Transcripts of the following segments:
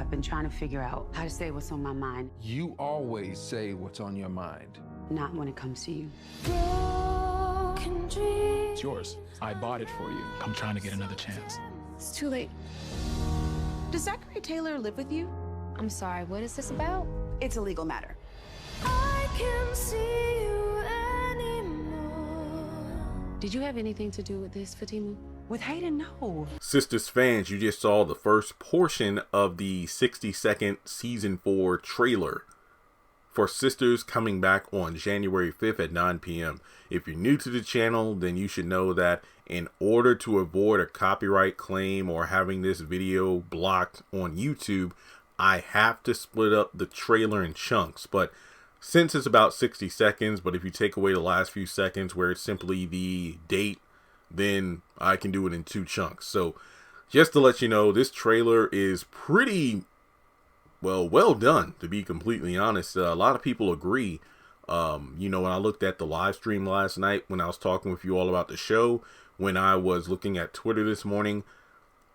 I've been trying to figure out how to say what's on my mind. You always say what's on your mind. Not when it comes to you. It's yours. I bought it for you. I'm trying to get another chance. It's too late. Does Zachary Taylor live with you? I'm sorry, what is this about? It's a legal matter. I can see you anymore. Did you have anything to do with this, Fatima? With Hayden, no. Sistas fans, you just saw the first portion of the 60-second season 4 trailer for Sisters, coming back on January 5th at 9 p.m. If you're new to the channel, then you should know that in order to avoid a copyright claim or having this video blocked on YouTube, I have to split up the trailer in chunks. But since it's about 60 seconds, but if you take away the last few seconds where it's simply the date, then I can do it in 2 chunks. So just to let you know, this trailer is pretty well done, to be completely honest. A lot of people agree. When I looked at the live stream last night, when I was talking with you all about the show, when I was looking at Twitter this morning,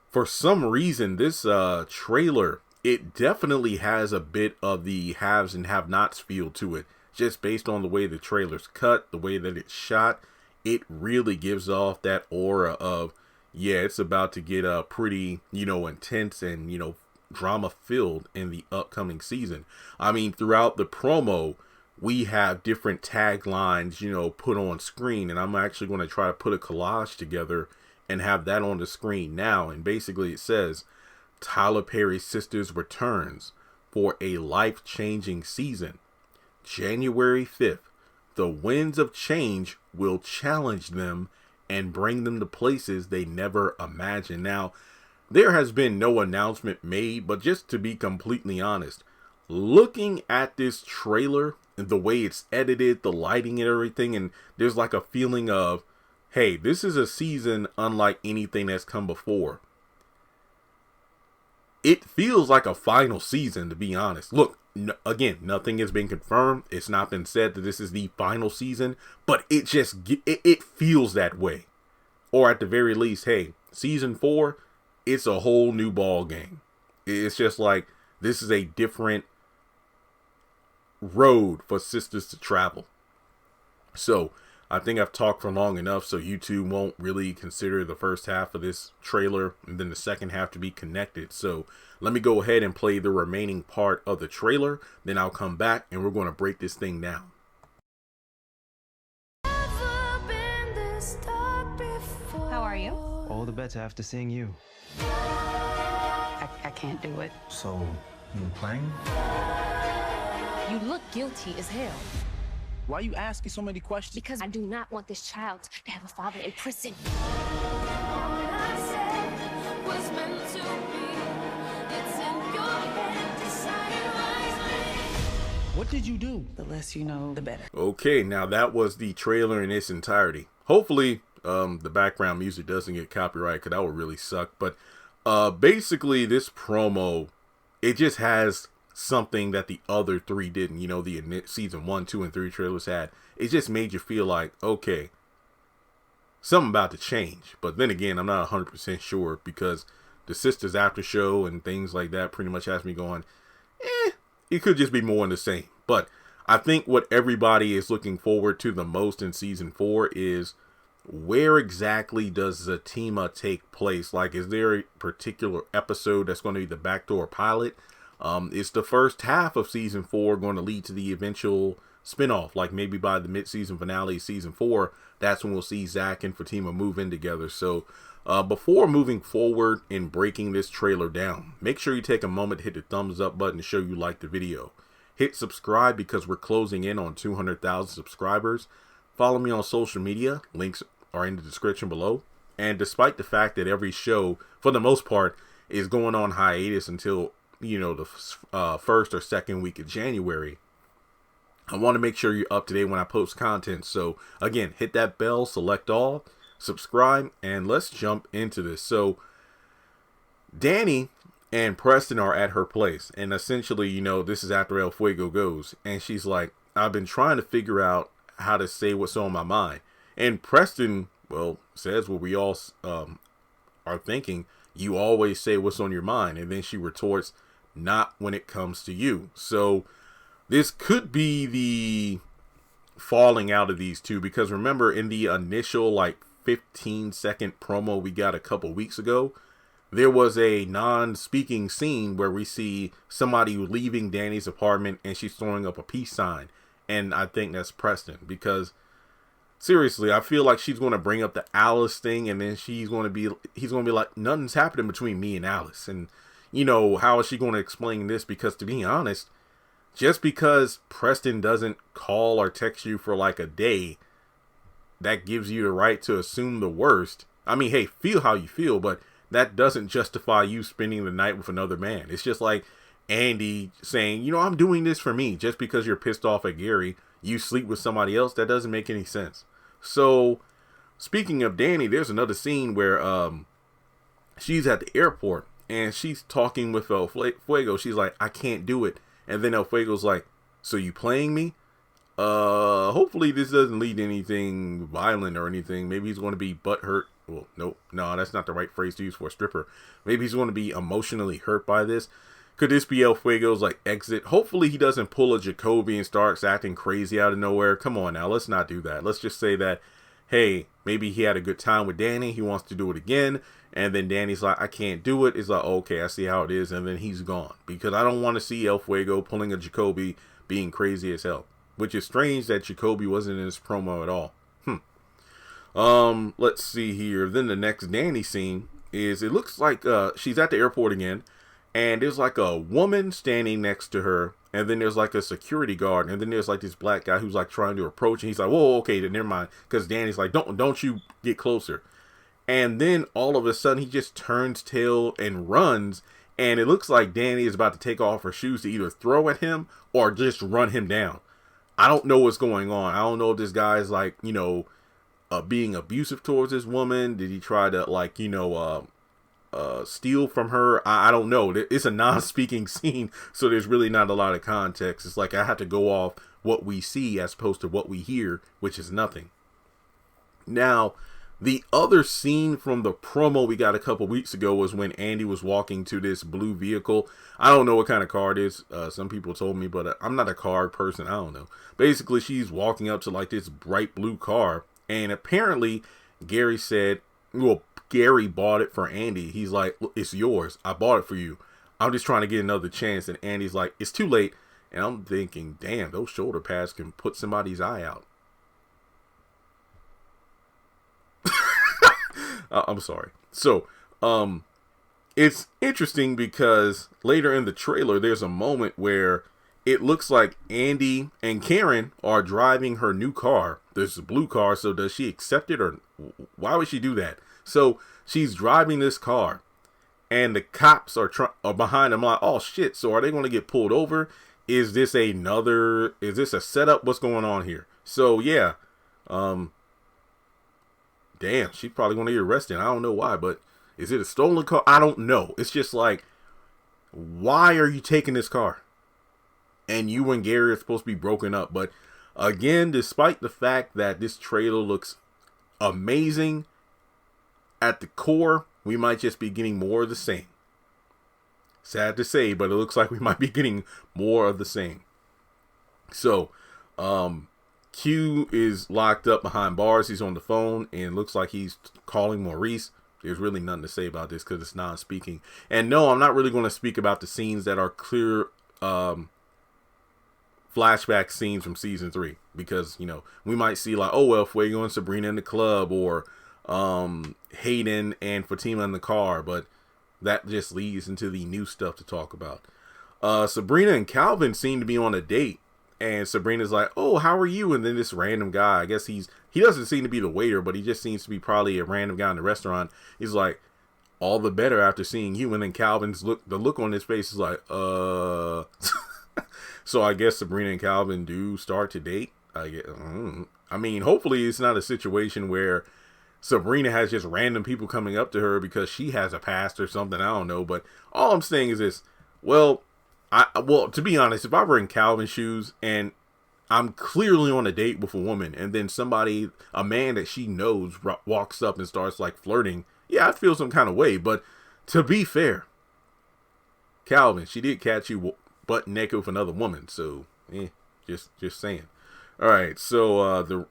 for some reason, this trailer, it definitely has a bit of the haves and have-nots feel to it. Just based on the way the trailer's cut, the way that it's shot, it really gives off that aura of, yeah, it's about to get pretty, intense and, drama filled in the upcoming season. I mean, throughout the promo, we have different taglines, put on screen, and I'm actually going to try to put a collage together and have that on the screen now. And basically it says, Tyler Perry's Sisters returns for a life-changing season. January 5th, the winds of change will challenge them and bring them to places they never imagined. Now, there has been no announcement made, but just to be completely honest, looking at this trailer and the way it's edited, the lighting and everything, and there's like a feeling of, hey, this is a season unlike anything that's come before. It feels like a final season, to be honest. Look, again, nothing has been confirmed. It's not been said that this is the final season, but it just, it feels that way. Or at the very least, hey, season 4, it's a whole new ball game. It's just like, this is a different road for Sisters to travel. So I think I've talked for long enough, so YouTube won't really consider the first half of this trailer and then the second half to be connected. So let me go ahead and play the remaining part of the trailer. Then I'll come back and we're going to break this thing down. How are you? All the better after seeing you. I can't do it. So, you playing? You look guilty as hell. Why are you asking so many questions? Because I do not want this child to have a father in prison. What did you do? The less you know, the better. Okay, now that was the trailer in its entirety. Hopefully, the background music doesn't get copyright, because that would really suck. But basically, this promo, it just has something that the other 3 didn't. The season 1, 2, and 3 trailers had. It just made you feel like, okay, something about to change. But then again, I'm not 100% sure, because the Sisters after show and things like that pretty much has me going, it could just be more in the same. But I think what everybody is looking forward to the most in season 4 is, where exactly does Zatima take place? Like, is there a particular episode that's going to be the backdoor pilot? Is the first half of season 4 going to lead to the eventual spinoff? Like, maybe by the mid-season finale of season 4, that's when we'll see Zach and Fatima move in together. So before moving forward and breaking this trailer down, make sure you take a moment to hit the thumbs up button to show you like the video. Hit subscribe because we're closing in on 200,000 subscribers. Follow me on social media. Links are in the description below. And despite the fact that every show, for the most part, is going on hiatus until, the first or second week of January, I want to make sure you're up to date when I post content. So again, hit that bell, select all, subscribe, and let's jump into this. So Danny and Preston are at her place, and essentially, this is after El Fuego goes, and she's like, I've been trying to figure out how to say what's on my mind. And Preston, says what we all are thinking. You always say what's on your mind. And then she retorts, not when it comes to you. So this could be the falling out of these two, because remember in the initial like 15-second promo we got a couple weeks ago, there was a non-speaking scene where we see somebody leaving Danny's apartment and she's throwing up a peace sign. And I think that's Preston, because seriously, I feel like she's going to bring up the Alice thing, and then he's going to be like, nothing's happening between me and Alice. And, you know, how is she going to explain this? Because to be honest, just because Preston doesn't call or text you for like a day, that gives you the right to assume the worst. I mean, hey, feel how you feel, but that doesn't justify you spending the night with another man. It's just like Andy saying, you know, I'm doing this for me. Just because you're pissed off at Gary, you sleep with somebody else. That doesn't make any sense. So speaking of Danny, there's another scene where she's at the airport and she's talking with El Fuego. She's like, I can't do it. And then El Fuego's like, so you playing me? Hopefully this doesn't lead to anything violent or anything. Maybe he's going to be butthurt. Well, no, that's not the right phrase to use for a stripper. Maybe he's going to be emotionally hurt by this. Could this be El Fuego's like exit? Hopefully he doesn't pull a Jacoby and starts acting crazy out of nowhere. Come on now, let's not do that. Let's just say that, hey, maybe he had a good time with Danny. He wants to do it again. And then Danny's like, I can't do it. It's like, okay, I see how it is. And then he's gone. Because I don't want to see El Fuego pulling a Jacoby being crazy as hell. Which is strange that Jacoby wasn't in this promo at all. Let's see here. Then the next Danny scene is, it looks like she's at the airport again, and there's like a woman standing next to her, and then there's like a security guard, and then there's like this black guy who's like trying to approach, and he's like, whoa, okay, then never mind, because Danny's like, don't you get closer. And then all of a sudden he just turns tail and runs, and it looks like Danny is about to take off her shoes to either throw at him or just run him down. I don't know what's going on. I don't know if this guy is like, you know, being abusive towards this woman. Did he try to like, you know, steal from her? I don't know. It's a non-speaking scene, so there's really not a lot of context. It's like I have to go off what we see as opposed to what we hear, which is nothing. Now, the other scene from the promo we got a couple weeks ago was when Andy was walking to this blue vehicle. I don't know what kind of car it is. Some people told me, but I'm not a car person. I don't know. Basically, she's walking up to like this bright blue car. And apparently, Gary said, well, Gary bought it for Andy. He's like, it's yours. I bought it for you. I'm just trying to get another chance. And Andy's like, it's too late. And I'm thinking, damn, those shoulder pads can put somebody's eye out. I'm sorry. So, it's interesting because later in the trailer, there's a moment where it looks like Andy and Karen are driving her new car. There's a blue car. So does she accept it, or why would she do that? So she's driving this car and the cops are behind them like, oh shit. So are they going to get pulled over? Is this a setup? What's going on here? So yeah, damn, she's probably going to get arrested. I don't know why, but is it a stolen car? I don't know. It's just like, why are you taking this car? And you and Gary are supposed to be broken up. But again, despite the fact that this trailer looks amazing, at the core, we might just be getting more of the same. Sad to say, but it looks like we might be getting more of the same. So, Q is locked up behind bars. He's on the phone and it looks like he's calling Maurice. There's really nothing to say about this because it's non-speaking. And no, I'm not really going to speak about the scenes that are clear flashback scenes from season 3, because, you know, we might see like, oh well, Fuego and Sabrina in the club, or Hayden and Fatima in the car, but that just leads into the new stuff to talk about. Sabrina and Calvin seem to be on a date, and Sabrina's like, oh, how are you? And then this random guy, I guess he doesn't seem to be the waiter, but he just seems to be probably a random guy in the restaurant. He's like, all the better after seeing you. And then Calvin's the look on his face is like, So I guess Sabrina and Calvin do start to date. I mean, hopefully it's not a situation where Sabrina has just random people coming up to her because she has a past or something. I don't know. But all I'm saying is this. Well, to be honest, if I were in Calvin's shoes and I'm clearly on a date with a woman, and then a man that she knows walks up and starts like flirting, yeah, I'd feel some kind of way. But to be fair, Calvin, she did catch you butt naked with another woman. So, just saying. All right, so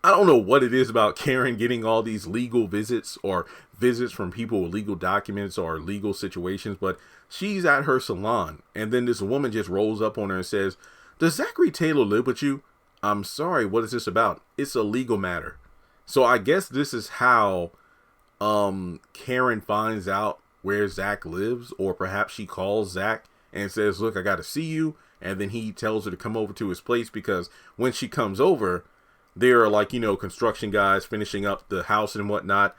I don't know what it is about Karen getting all these legal visits or visits from people with legal documents or legal situations, but she's at her salon, and then this woman just rolls up on her and says, "Does Zachary Taylor live with you?" I'm sorry, what is this about? It's a legal matter. So I guess this is how Karen finds out where Zach lives, or perhaps she calls Zach and says, "Look, I got to see you." And then he tells her to come over to his place, because when she comes over, there are, like, you know, construction guys finishing up the house and whatnot.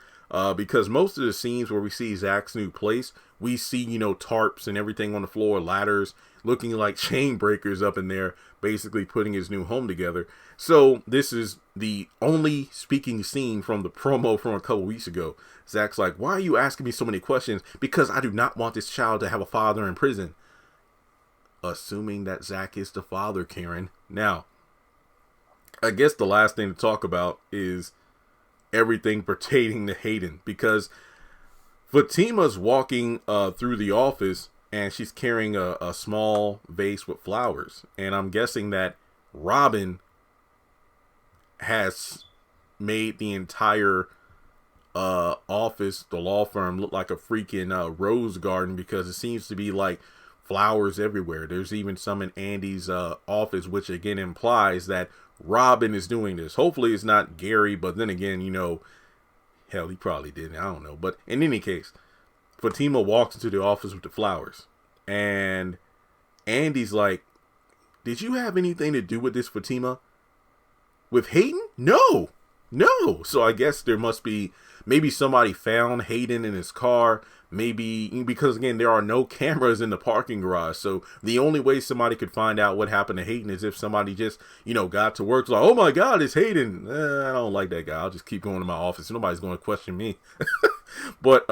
Because most of the scenes where we see Zach's new place, we see, you know, tarps and everything on the floor, ladders, looking like chain breakers up in there, basically putting his new home together. So this is the only speaking scene from the promo from a couple weeks ago. Zach's like, "Why are you asking me so many questions?" "Because I do not want this child to have a father in prison." Assuming that Zach is the father, Karen. Now, I guess the last thing to talk about is everything pertaining to Hayden, because Fatima's walking through the office, and she's carrying a small vase with flowers. And I'm guessing that Robin has made the entire office, the law firm, look like a freaking rose garden, because it seems to be like flowers everywhere. There's even some in Andy's office, which again implies that Robin is doing this. Hopefully it's not Gary, but then again, you know, hell, he probably didn't. I don't know. But in any case, Fatima walks into the office with the flowers, and Andy's like, "Did you have anything to do with this, Fatima?" "With Hayden? No. So I guess there must be, maybe somebody found Hayden in his car. Maybe, because again, there are no cameras in the parking garage. So the only way somebody could find out what happened to Hayden is if somebody just, you know, got to work. Like, "Oh my God, it's Hayden. I don't like that guy. I'll just keep going to my office. Nobody's going to question me." But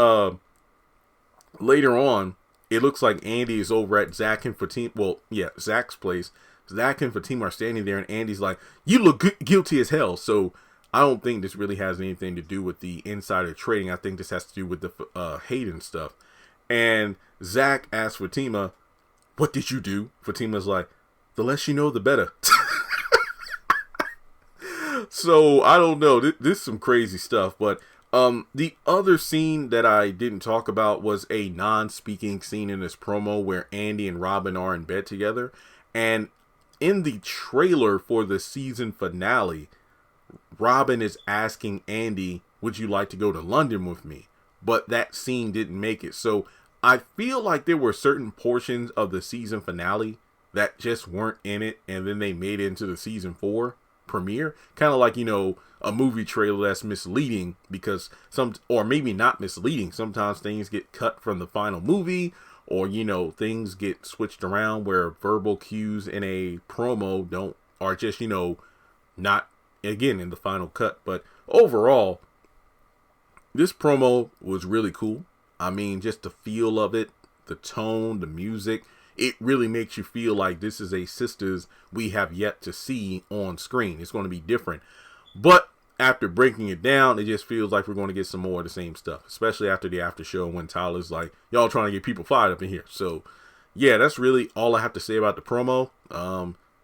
later on, it looks like Andy is over at Zach and Fatima. Well, yeah, Zach's place. Zach and Fatima are standing there, and Andy's like, "You look guilty as hell." So I don't think this really has anything to do with the insider trading. I think this has to do with the Hayden stuff. And Zach asks Fatima, "What did you do?" Fatima's like, "The less you know, the better." So I don't know. This is some crazy stuff. But the other scene that I didn't talk about was a non-speaking scene in this promo where Andy and Robin are in bed together. And in the trailer for the season finale, Robin is asking Andy, "Would you like to go to London with me?" But that scene didn't make it. So I feel like there were certain portions of the season finale that just weren't in it, and then they made it into the season 4 premiere. Kind of like, you know, a movie trailer that's misleading, because or maybe not misleading. Sometimes things get cut from the final movie, or, you know, things get switched around where verbal cues in a promo are just, you know, not, again, in the final cut. But overall, this promo was really cool. I mean, just the feel of it, the tone, the music, it really makes you feel like this is a Sistas we have yet to see on screen. It's going to be different. But after breaking it down, it just feels like we're going to get some more of the same stuff, especially after the after show when Tyler's like, "Y'all trying to get people fired up in here." So yeah, that's really all I have to say about the promo.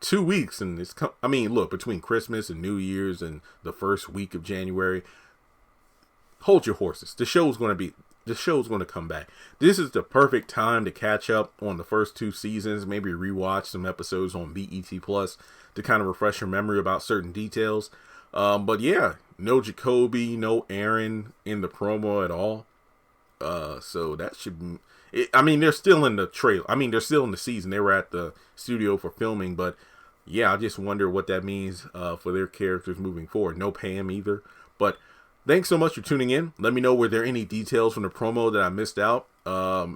2 weeks, and I mean, look, between Christmas and New Year's and the first week of January, hold your horses. The show's going to come back. This is the perfect time to catch up on the first 2 seasons, maybe rewatch some episodes on BET Plus to kind of refresh your memory about certain details. But yeah, no Jacoby, no Aaron in the promo at all. So that should be, I mean, they're still in the trailer. I mean, they're still in the season. They were at the studio for filming, but yeah, I just wonder what that means for their characters moving forward. No Pam either. But thanks so much for tuning in. Let me know, were there any details from the promo that I missed out?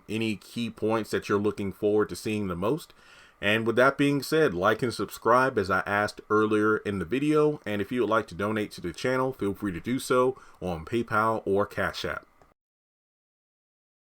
Any key points that you're looking forward to seeing the most? And with that being said, like and subscribe as I asked earlier in the video. And if you would like to donate to the channel, feel free to do so on PayPal or Cash App.